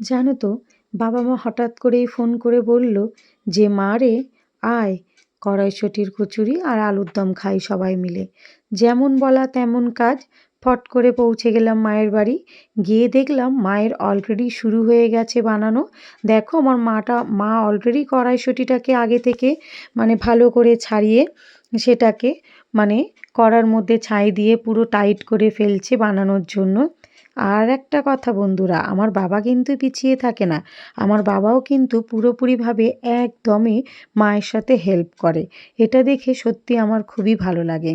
জানো তো, বাবা মা হঠাৎ করেই ফোন করে বলল যে মা রে, আয় কড়াইশুঁটির কচুরি আর আলুর দম খাই সবাই মিলে। যেমন বলা তেমন কাজ। ফট করে পৌঁছে গেলাম মায়ের বাড়ি। গিয়ে দেখলাম মায়ের অলরেডি শুরু হয়ে গেছে বানানো। দেখো আমার মা অলরেডি কড়াইশুঁটিটাকে আগে থেকে ভালো করে ছাড়িয়ে সেটাকে মানে কড়ার মধ্যে ছাই দিয়ে পুরো টাইট করে ফেলছে বানানোর জন্য। আর একটা কথা বন্ধুরা, আমার বাবা কিন্তু পিছিয়ে থাকে না। আমার বাবাও কিন্তু পুরোপুরিভাবে একদমই মায়ের সাথে হেল্প করে। এটা দেখে সত্যি আমার খুবই ভালো লাগে।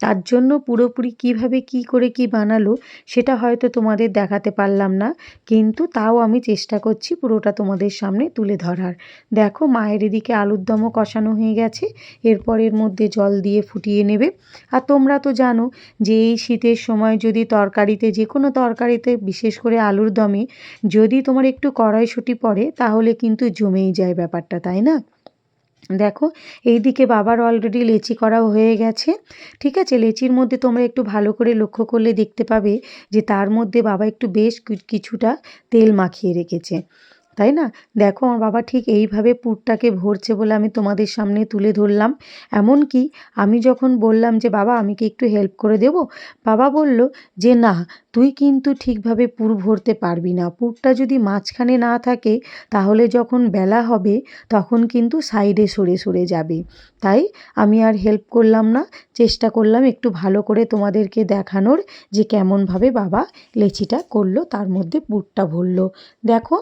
তার জন্য পুরোপুরি কিভাবে কি করে কি বানালো সেটা হয়তো তোমাদের দেখাতে পারলাম না, কিন্তু তাও আমি চেষ্টা করছি পুরোটা তোমাদের সামনে তুলে ধরার। দেখো মায়ের এদিকে আলুর দমও কষানো হয়ে গেছে, এরপর এর মধ্যে জল দিয়ে ফুটিয়ে নেবে। আর তোমরা তো জানো যে এই শীতের সময় যদি তরকারিতে, যে কোনো তরকারিতে, বিশেষ করে আলুর দমে যদি তোমার একটু কড়াইশুঁটি পড়ে তাহলে কিন্তু জমেই যায় ব্যাপারটা, তাই না? দেখো এইদিকে বাবার অলরেডি লেচি করাও হয়ে গেছে। ঠিক আছে, লেচির মধ্যে তোমরা একটু ভালো করে লক্ষ্য করলে দেখতে পাবে যে তার মধ্যে বাবা একটু বেশ কিছুটা তেল মাখিয়ে রেখেছে, তাই না? দেখো আমার বাবা ঠিক এইভাবে পুরটাকে ভরছে বলে আমি তোমাদের সামনে তুলে ধরলাম। এমনকি আমি যখন বললাম যে বাবা আমি কি একটু হেল্প করে দেব, বাবা বলল যে না, তুই কিন্তু ঠিকভাবে পুর ভরতে পারবি না। পুরটা যদি মাঝখানে না থাকে তাহলে যখন বেলা হবে তখন কিন্তু সাইডে সরে সরে যাবে। তাই আমি আর হেল্প করলাম না, চেষ্টা করলাম একটু ভালো করে তোমাদেরকে দেখানোর যে কেমনভাবে বাবা লেচিটা করলো, তার মধ্যে পুরটা ভরলো। দেখো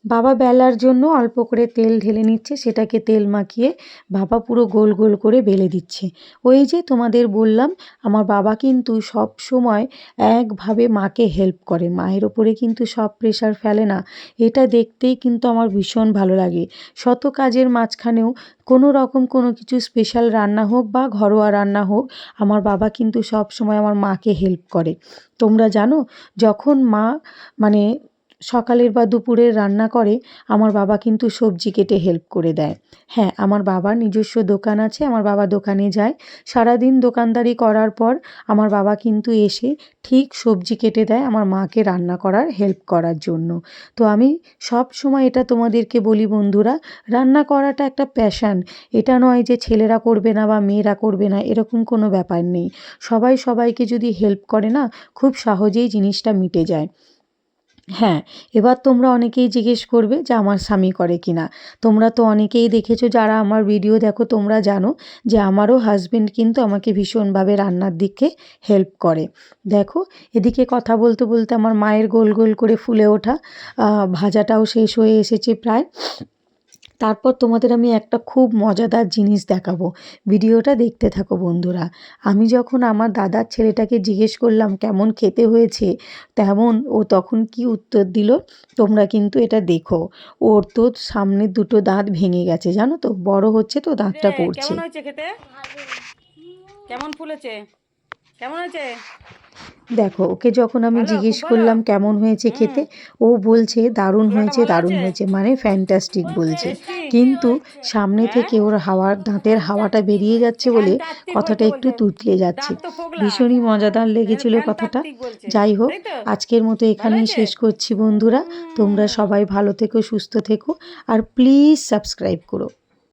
বাবা বেলার জন্য অল্প করে তেল ঢেলে নিচ্ছে, সেটাকে তেল মাখিয়ে বাবা পুরো গোল গোল করে বেলে দিচ্ছে। ওই যে তোমাদের বললাম, আমার বাবা কিন্তু সব সময় একভাবে মাকে হেল্প করে, মায়ের ওপরে কিন্তু সব প্রেশার ফেলে না। এটা দেখতেই কিন্তু আমার ভীষণ ভালো লাগে। শত কাজের মাঝখানেও কোনো রকম কোনো কিছু স্পেশাল রান্না হোক বা ঘরোয়া রান্না হোক, আমার বাবা কিন্তু সব সময় আমার মাকে হেল্প করে। তোমরা জানো, যখন মা মানে সকালের বা দুপুরের রান্না করে আমার বাবা কিন্তু সবজি কেটে হেল্প করে দেয়। হ্যাঁ, আমার বাবার নিজস্ব দোকান আছে, আমার বাবা দোকানে যায়। সারাদিন দোকানদারি করার পর আমার বাবা কিন্তু এসে ঠিক সবজি কেটে দেয় আমার মাকে রান্না করার হেল্প করার জন্য। তো আমি সব সময় এটা তোমাদেরকে বলি বন্ধুরা, রান্না করাটা একটা প্যাশান। এটা নয় যে ছেলেরা করবে না বা মেয়েরা করবে না, এরকম কোনো ব্যাপার নেই। সবাই সবাইকে যদি হেল্প করে না, খুব সহজেই জিনিসটা মিটে যায়। হ্যাঁ, এবার তোমরা অনেকেই জিজ্ঞেস করবে যে আমার স্বামী করে কিনা। তোমরা তো অনেকেই দেখেছো, যারা আমার ভিডিও দেখো তোমরা জানো যে আমারও হাজবেন্ড কিন্তু আমাকে ভীষণভাবে রান্নার দিকে হেল্প করে। দেখো এদিকে কথা বলতে বলতে আমার মায়ের গোল গোল করে ফুলে ওঠা ভাজাটাও শেষ হয়ে এসেছে প্রায়। তারপর তোমাদের আমি একটা খুব মজাদার জিনিস দেখাবো, ভিডিওটা দেখতে থাকো বন্ধুরা। আমি যখন আমার দাদার ছেলেটাকে জিজ্ঞেস করলাম কেমন খেতে হয়েছে, তেমন ও তখন কি উত্তর দিল তোমরা কিন্তু এটা দেখো। ওর তো সামনের দুটো দাঁত ভেঙে গেছে, জানো তো, বড় হচ্ছে তো দাঁতটা পড়ছে। কেমন হয়েছে খেতে? কেমন ফুলেছে? কেমন হয়েছে? দেখো ওকে যখন আমি ভালো, খুব জিজ্ঞেস ভালো। করলাম কেমন হয়েছে হুম। খেতে, ও বলছে দারুণ ছোলাটা হয়েছে, ভালো দারুণ আছে? হয়েছে, মানে ফ্যান্টাস্টিক বলছে। টেস্টি? কিন্তু সামনে হ্যাঁ। থেকে ওর দাঁতের হাওয়াটা বেরিয়ে যাচ্ছে বলে ফ্যান্টাস্টিক কথাটা হয়েছে একটু বলছে। তুতলে যাচ্ছে। দাঁত তো ফোগলা। ভীষণই মজাদার তাহলে লেগেছিল কথাটা। ফ্যান্টাস্টিক বলছে। যাই হোক, তাই তো? আজকের মতো ভালো এখানেই হয়েছে? শেষ করছি বন্ধুরা। তোমরা হুম। সবাই ভালো থেকো, সুস্থ থেকো, আর প্লিজ সাবস্ক্রাইব করো।